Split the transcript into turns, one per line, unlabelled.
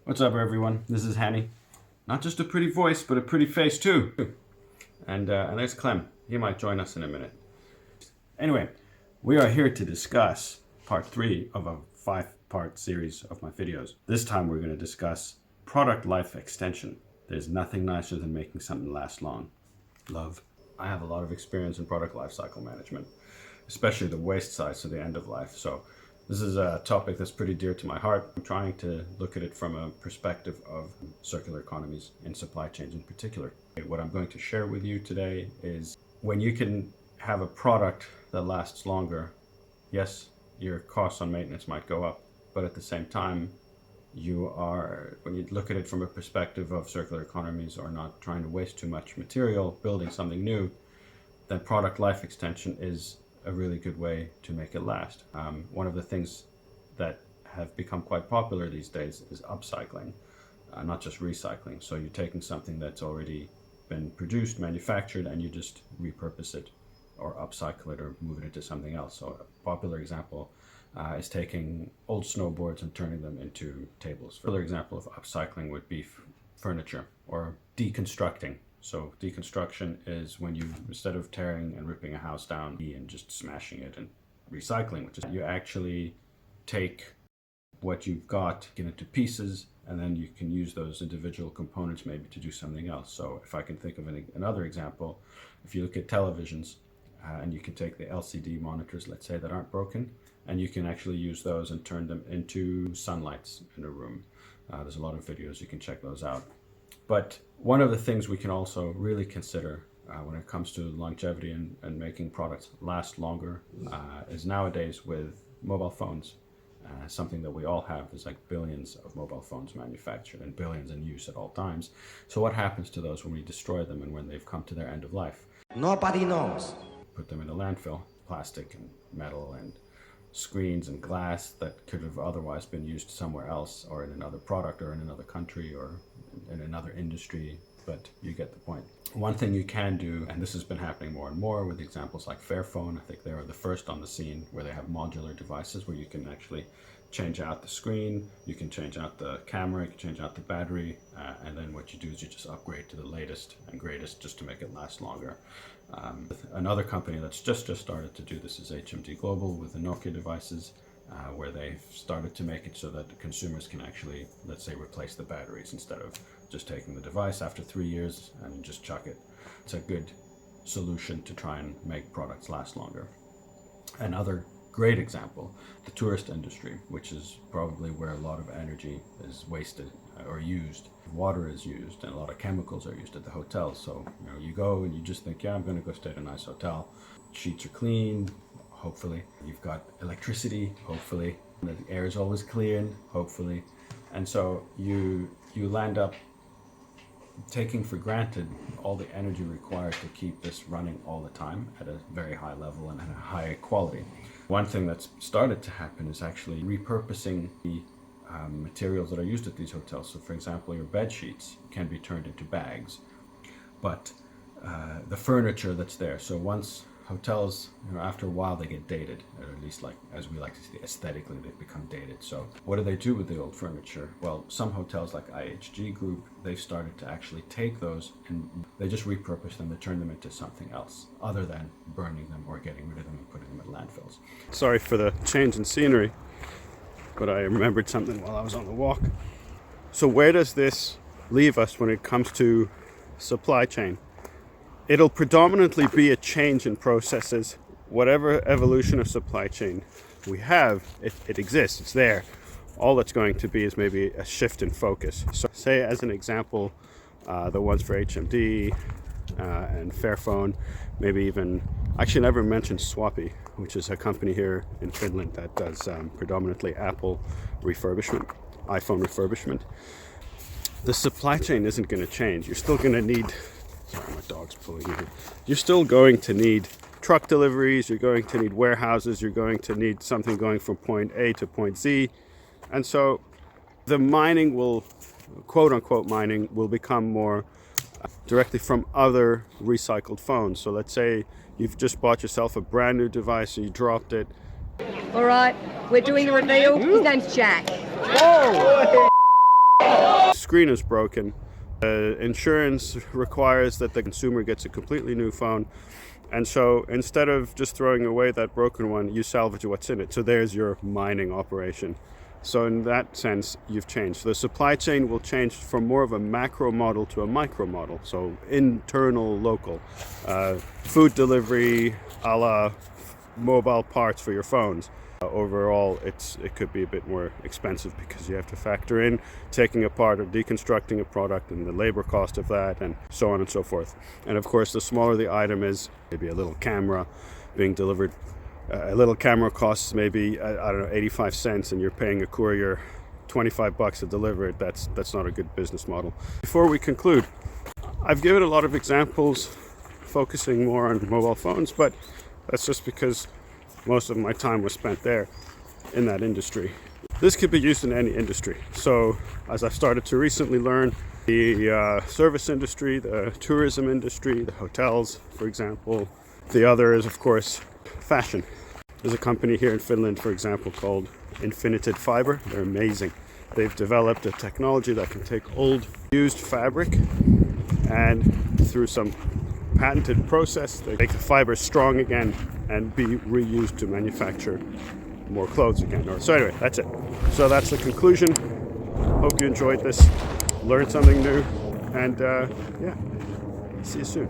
What's up, everyone? This is Hanny. Not just a pretty voice, but a pretty face too. And there's Clem. He might join us in a minute. Anyway, we are here to discuss part 3 of a 5-part series of my videos. This time we're going to discuss product life extension. There's nothing nicer than making something last long. Love. I have a lot of experience in product life cycle management, especially the waste side, so the end of life. So this is a topic that's pretty dear to my heart. I'm trying to look at it from a perspective of circular economies in supply chains in particular. What I'm going to share with you today is when you can have a product that lasts longer, yes, your costs on maintenance might go up, but at the same time, when you look at it from a perspective of circular economies or not trying to waste too much material, building something new, then product life extension is a really good way to make it last. One of the things that have become quite popular these days is upcycling, not just recycling. So you're taking something that's already been produced, manufactured, and you just repurpose it or upcycle it or move it into something else. So a popular example is taking old snowboards and turning them into tables. Another example of upcycling would be furniture or deconstructing. So deconstruction is when you, instead of tearing and ripping a house down and just smashing it and recycling, which is you actually take what you've got, get it into pieces, and then you can use those individual components maybe to do something else. So if I can think of another example, if you look at televisions and you can take the LCD monitors, let's say, that aren't broken, and you can actually use those and turn them into sunlights in a room. There's a lot of videos, you can check those out. But one of the things we can also really consider when it comes to longevity and making products last longer is nowadays with mobile phones. Something that we all have is like billions of mobile phones manufactured and billions in use at all times. So what happens to those when we destroy them and when they've come to their end of life?
Nobody knows.
Put them in a landfill, plastic and metal and screens and glass that could have otherwise been used somewhere else or in another product or in another country or in another industry, but you get the point. One thing you can do, and this has been happening more and more with examples like Fairphone, I think they are the first on the scene where they have modular devices where you can actually change out the screen, you can change out the camera, you can change out the battery, and then what you do is you just upgrade to the latest and greatest just to make it last longer. Another company that's just started to do this is HMD Global with the Nokia devices, where they've started to make it so that the consumers can actually, let's say, replace the batteries instead of just taking the device after 3 years and just chuck it. It's a good solution to try and make products last longer. Another great example, the tourist industry, which is probably where a lot of energy is wasted or used. Water is used and a lot of chemicals are used at the hotels. So you go and you just think, yeah, I'm going to go stay at a nice hotel. Sheets are clean, hopefully. You've got electricity, hopefully. The air is always clean, hopefully. And so you land up taking for granted all the energy required to keep this running all the time at a very high level and at a high quality. One thing that's started to happen is actually repurposing the materials that are used at these hotels. So for example, your bed sheets can be turned into bags, but the furniture that's there, so once hotels, after a while they get dated, or at least, like as we like to see, aesthetically they've become dated. So what do they do with the old furniture? Well, some hotels like IHG Group, they've started to actually take those and they just repurpose them, they turn them into something else other than burning them or getting rid of them and putting them at landfills. Sorry for the change in scenery, but I remembered something while I was on the walk. So where does this leave us when it comes to supply chain? It'll predominantly be a change in processes. Whatever evolution of supply chain we have, it exists, it's there. All that's going to be is maybe a shift in focus. So say as an example, the ones for HMD and Fairphone, maybe even, actually never mentioned Swappy, which is a company here in Finland that does predominantly Apple refurbishment, iPhone refurbishment. The supply chain isn't going to change. You're still going to need, sorry, my dog's pulling me. You're still going to need truck deliveries, you're going to need warehouses, you're going to need something going from point A to point Z. And so the mining will, quote unquote mining, will become more directly from other recycled phones. So let's say you've just bought yourself a brand new device and you dropped it.
All right, we're doing a reveal. His name's Jack.
Whoa! Screen is broken. Insurance requires that the consumer gets a completely new phone. And so instead of just throwing away that broken one, you salvage what's in it. So there's your mining operation. So in that sense, you've changed. The supply chain will change from more of a macro model to a micro model. So internal, local. Food delivery, a la mobile parts for your phones. Overall, it could be a bit more expensive because you have to factor in taking apart or deconstructing a product and the labor cost of that, and so on and so forth. And of course, the smaller the item is, maybe a little camera being delivered. A little camera costs maybe, I don't know, 85 cents, and you're paying a courier $25 to deliver it. That's not a good business model. Before we conclude, I've given a lot of examples focusing more on mobile phones, but that's just because most of my time was spent there in that industry. This could be used in any industry. So as I've started to recently learn, the service industry, the tourism industry, the hotels, for example. The other is, of course, fashion. There's a company here in Finland, for example, called Infinited Fiber. They're amazing. They've developed a technology that can take old, used fabric and through some patented process, they make the fiber strong again and be reused to manufacture more clothes again. So anyway, that's it. So that's the conclusion. Hope you enjoyed this, learned something new, and yeah, see you soon.